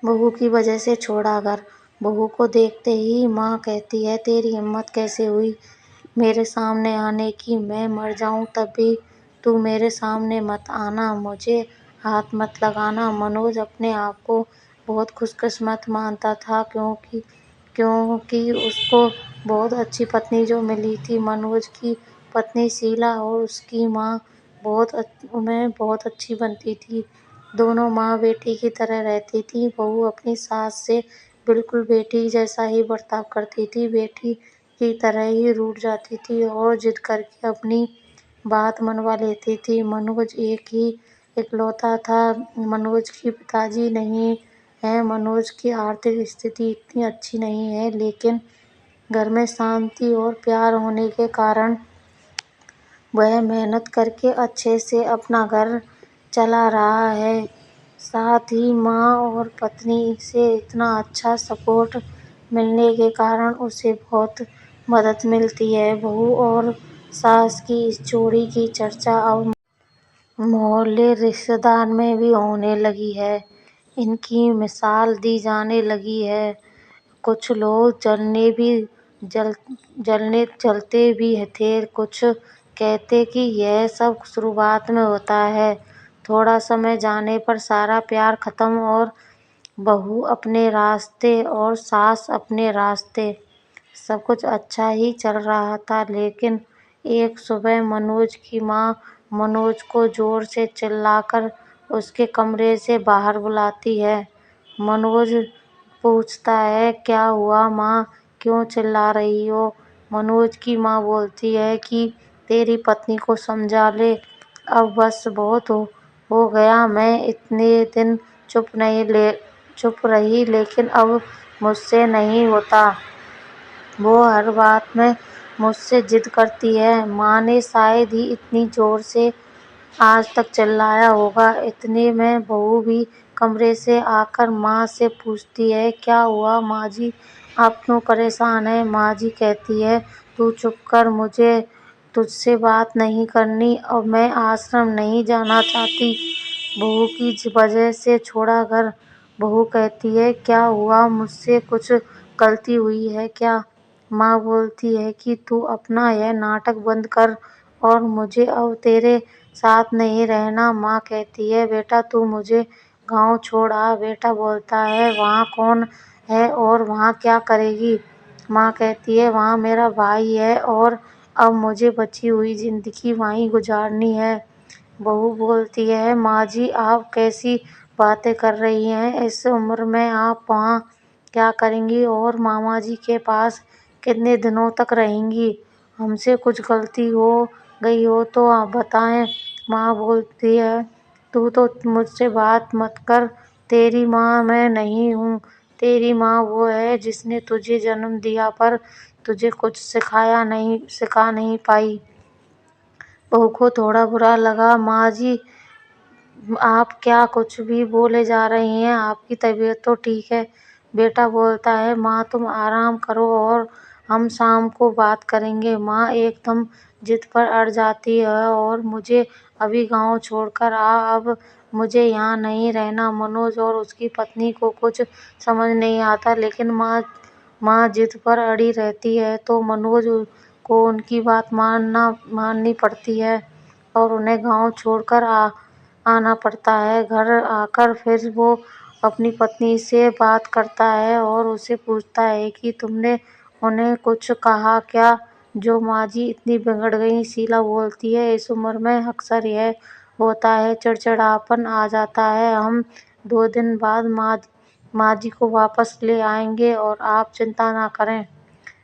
بہو کی وجہ سے چھوڑا گھر۔ بہو کو دیکھتے ہی ماں کہتی ہے تیری ہمت کیسے ہوئی میرے سامنے آنے کی، میں مر جاؤں تب بھی تو میرے سامنے مت آنا، مجھے ہاتھ مت لگانا۔ منوج اپنے آپ کو بہت خوش قسمت مانتا تھا کیونکہ اس کو بہت اچھی پتنی جو ملی تھی۔ منوج کی پتنی شیلا اور اس کی ماں بہت اچھی بنتی تھی۔ دونوں ماں بیٹی کی طرح رہتی تھیں۔ بہو اپنی ساس سے بالکل بیٹی جیسا ہی برتاؤ کرتی تھی، بیٹی کی طرح ہی روٹھ جاتی تھی اور ضد کر کے اپنی بات منوا لیتی تھی۔ منوج ایک ہی اکلوتا تھا، منوج کے پتا جی نہیں ہیں، منوج کی آرتھک استھتی اتنی اچھی نہیں ہے، لیکن گھر میں شانتی اور پیار ہونے کے کارن وہ محنت کر کے اچھے سے اپنا گھر چلا رہا ہے۔ ساتھ ہی ماں اور پتنی سے اتنا اچھا سپورٹ ملنے کے کارن اسے بہت مدد ملتی ہے۔ بہو اور ساس کی اس جوڑی کی چرچا اب محلے رشتہ دار میں بھی ہونے لگی ہے، ان کی مثال دی جانے لگی ہے۔ کچھ لوگ جلتے بھی تھے، کچھ کہتے کہ یہ سب شروعات میں ہوتا ہے، تھوڑا سمے جانے پر سارا پیار ختم اور بہو اپنے راستے اور ساس اپنے راستے، سب کچھ اچھا ہی چل رہا تھا۔ لیکن ایک صبح منوج کی ماں منوج کو زور سے چلا کر اس کے کمرے سے باہر بلاتی ہے۔ منوج پوچھتا ہے کیا ہوا ماں، کیوں چلا رہی ہو؟ منوج کی ماں بولتی ہے کہ تیری پتنی کو سمجھا لے، اب بس بہت ہو گیا، میں اتنے دن چپ رہی لیکن اب مجھ سے نہیں ہوتا، وہ ہر بات میں مجھ سے ضد کرتی ہے۔ ماں نے شاید ہی اتنی زور سے آج تک چلایا ہوگا۔ اتنے میں بہو بھی کمرے سے آ کر ماں سے پوچھتی ہے کیا ہوا ماں جی، آپ کیوں پریشان ہیں؟ ماں جی کہتی ہے تو چپ کر، مجھے تجھ سے بات نہیں کرنی، اب میں آشرم نہیں جانا چاہتی، بہو کی وجہ سے چھوڑا گھر۔ بہو کہتی ہے کیا ہوا، مجھ سے کچھ غلطی ہوئی ہے کیا؟ ماں بولتی ہے کہ تو اپنا یہ ناٹک بند کر اور مجھے اب تیرے ساتھ نہیں رہنا۔ ماں کہتی ہے بیٹا تو مجھے گاؤں چھوڑ آ۔ بیٹا بولتا ہے وہاں کون ہے اور وہاں کیا کرے گی؟ ماں کہتی ہے وہاں میرا بھائی ہے اور اب مجھے بچی ہوئی زندگی وہیں گزارنی ہے۔ بہو بولتی ہے ماں جی آپ کیسی باتیں کر رہی ہیں، اس عمر میں آپ وہاں کیا کریں گی اور ماما جی کے پاس کتنے دنوں تک رہیں گی؟ ہم سے کچھ غلطی ہو گئی ہو تو آپ بتائیں۔ ماں بولتی ہے تو مجھ سے بات مت کر، تیری ماں میں نہیں ہوں، تیری ماں وہ ہے جس نے تجھے جنم دیا پر تجھے کچھ سکھا نہیں پائی۔ بہو کو تھوڑا برا لگا، ماں جی آپ کیا کچھ بھی بولے جا رہی ہیں، آپ کی طبیعت تو ٹھیک ہے؟ بیٹا بولتا ہے ماں تم آرام کرو اور ہم شام کو بات کریں گے۔ ماں ایک دم ضد پر اڑ جاتی ہے اور مجھے ابھی گاؤں چھوڑ کر آ، اب مجھے یہاں نہیں رہنا۔ منوج اور اس کی پتنی کو کچھ سمجھ نہیں آتا، لیکن ماں ضد پر اڑی رہتی ہے تو منوج کو ان کی بات ماننی پڑتی ہے اور انہیں گاؤں چھوڑ کر آنا پڑتا ہے۔ گھر آ کر پھر وہ اپنی پتنی سے بات کرتا ہے اور اسے پوچھتا ہے کہ تم نے انہیں کچھ کہا کیا جو ماں جی اتنی بگڑ گئیں؟ شیلا بولتی ہے اس عمر میں اکثر یہ ہوتا ہے، چڑچڑاپن آ جاتا ہے، ہم 2 دن بعد ماں جی کو واپس لے آئیں گے اور آپ چنتا نہ کریں۔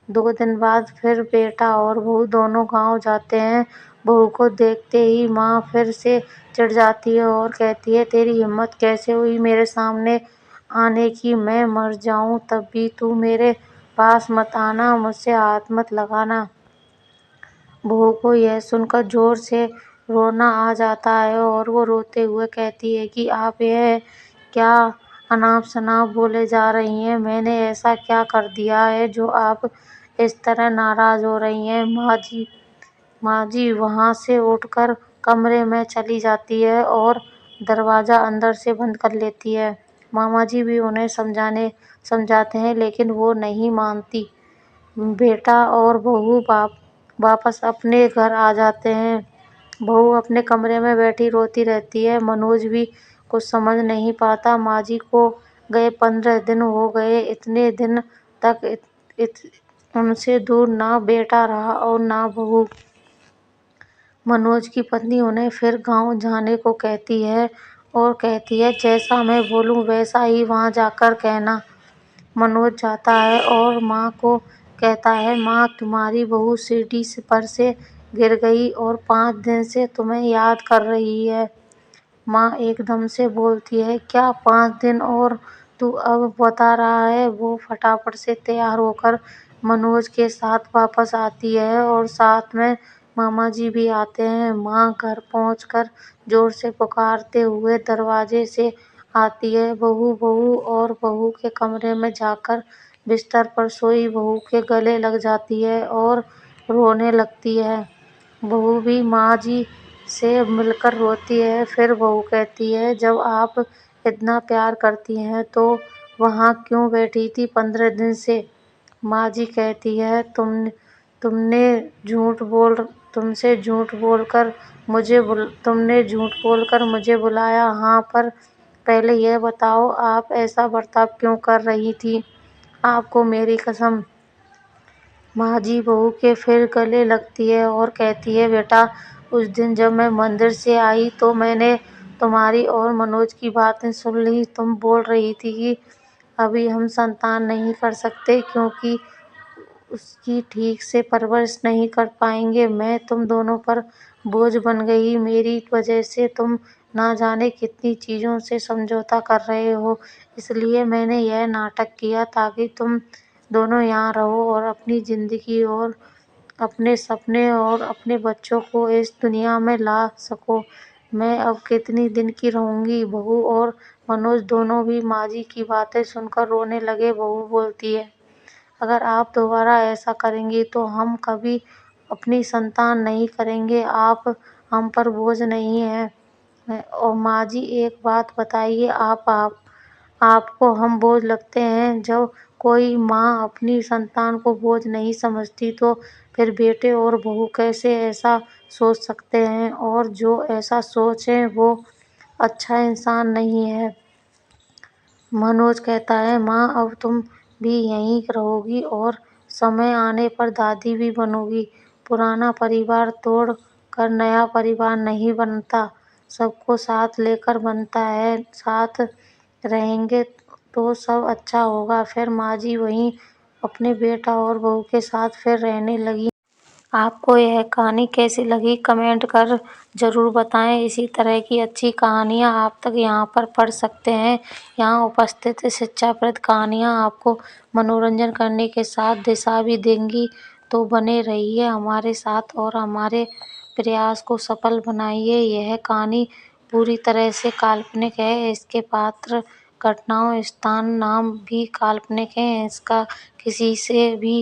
2 دن بعد پھر بیٹا اور بہو دونوں گاؤں جاتے ہیں۔ بہو کو دیکھتے ہی ماں پھر سے چڑ جاتی ہے اور کہتی ہے تیری ہمت کیسے ہوئی میرے سامنے آنے کی، میں مر جاؤں تب بھی تو میرے پاس مت آنا، مجھ سے ہاتھ مت لگانا۔ بہو کو یہ سن کر زور سے رونا آ جاتا ہے اور وہ روتے ہوئے کہتی ہے کہ آپ یہ کیا اناپ شناپ بولے جا رہی ہیں، میں نے ایسا کیا کر دیا ہے جو آپ اس طرح ناراض ہو رہی ہیں؟ ماں جی وہاں سے اٹھ کر کمرے میں چلی جاتی ہے اور دروازہ اندر سے بند کر لیتی ہے۔ ماما جی بھی انہیں سمجھاتے ہیں لیکن وہ نہیں مانتی۔ بیٹا اور بہو واپس اپنے گھر آ جاتے ہیں۔ بہو اپنے کمرے میں بیٹھی روتی رہتی ہے۔ منوج بھی کچھ سمجھ نہیں پاتا۔ ماں جی کو گئے 15 دن ہو گئے۔ اتنے دن تک ان سے دور نہ بیٹا رہا اور نہ بہو۔ منوج کی پتنی انہیں پھر گاؤں جانے کو کہتی ہے اور کہتی ہے جیسا میں بولوں ویسا ہی وہاں جا کر کہنا۔ منوج جاتا ہے اور ماں کو کہتا ہے ماں تمہاری بہو سیڑھی پر سے گر گئی اور 5 دن سے تمہیں یاد کر رہی ہے۔ ماں ایک دم سے بولتی ہے کیا 5 دن اور تو اب بتا رہا ہے۔ وہ فٹافٹ سے تیار ہو کر منوج کے ساتھ واپس آتی ہے اور ساتھ میں ماما جی بھی آتے ہیں۔ ماں گھر پہنچ کر زور سے پکارتے ہوئے دروازے سے آتی ہے بہو بہو اور بہو کے کمرے میں جا کر بستر پر سوئی بہو کے گلے لگ جاتی ہے اور رونے لگتی ہے۔ بہو بھی ماں جی سے مل کر روتی ہے۔ پھر بہو کہتی ہے جب آپ اتنا پیار کرتی ہیں تو وہاں کیوں بیٹھی تھی 15 دن سے؟ ماں جی کہتی ہے تم نے جھوٹ بول کر مجھے بلایا۔ ہاں پر پہلے یہ بتاؤ آپ ایسا برتاؤ کیوں کر رہی تھیں؟ آپ کو میری قسم۔ ماں جی بہو کے پھر گلے لگتی ہے اور کہتی ہے بیٹا اس دن جب میں مندر سے آئی تو میں نے تمہاری اور منوج کی باتیں سن لیں۔ تم بول رہی تھی کہ ابھی ہم سنتان نہیں کر سکتے کیونکہ اس کی ٹھیک سے پرورش نہیں کر پائیں گے۔ میں تم دونوں پر بوجھ بن گئی۔ میری وجہ سے تم نہ جانے کتنی چیزوں سے سمجھوتا کر رہے ہو۔ اس لیے میں نے یہ ناٹک کیا تاکہ تم دونوں یہاں رہو اور اپنی زندگی اور اپنے سپنے اور اپنے بچوں کو اس دنیا میں لا سکو۔ میں اب کتنے دن کی رہوں گی؟ بہو اور منوج دونوں بھی ماں جی کی باتیں سن کر رونے لگے۔ بہو بولتی ہے اگر آپ دوبارہ ایسا کریں گی تو ہم کبھی اپنی سنتان نہیں کریں گے۔ آپ ہم پر بوجھ نہیں ہیں۔ اور ماں جی ایک بات بتائیے آپ کو ہم بوجھ لگتے ہیں؟ جب کوئی ماں اپنی سنتان کو بوجھ نہیں سمجھتی تو پھر بیٹے اور بہو کیسے ایسا سوچ سکتے ہیں؟ اور جو ایسا سوچے وہ اچھا انسان نہیں ہے۔ منوج کہتا ہے ماں اب تم بھی یہیں رہو گی اور سمے آنے پر دادی بھی بنو گی۔ پرانا پریوار توڑ کر نیا پریوار نہیں بنتا، سب کو ساتھ لے کر بنتا ہے۔ ساتھ رہیں گے تو سب اچھا ہوگا۔ پھر ماں جی وہیں اپنے بیٹا اور بہو کے ساتھ پھر رہنے لگیں۔ آپ کو یہ کہانی کیسی لگی کمنٹ کر ضرور بتائیں۔ اسی طرح کی اچھی کہانیاں آپ تک یہاں پر پڑھ سکتے ہیں۔ یہاں اپستھت شکشاپرد کہانیاں آپ کو منورنجن کرنے کے ساتھ دشا بھی دیں گی، تو بنے رہیے ہمارے ساتھ اور ہمارے پریاس کو سفل بنائیے۔ یہ کہانی پوری طرح سے کالپنک ہے۔ اس کے پاتر، گھٹناؤں، استھان، نام بھی کالپنک ہیں۔ اس کا کسی سے بھی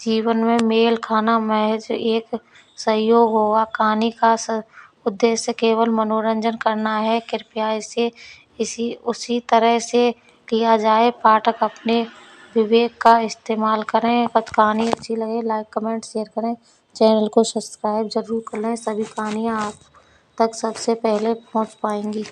جیون میں میل کھانا محض ایک سہیوگ ہوگا۔ کہانی کا ادیشیہ کیول منورنجن کرنا ہے۔ کرپیا اسے اسی طرح سے لیا جائے۔ پاٹھک اپنے وویک کا استعمال کریں۔ کہانی اچھی لگے لائک کمنٹ شیئر کریں۔ چینل کو سبسکرائب ضرور کر لیں۔ سبھی کہانیاں آپ تک سب سے پہلے پہنچ پائیں گی۔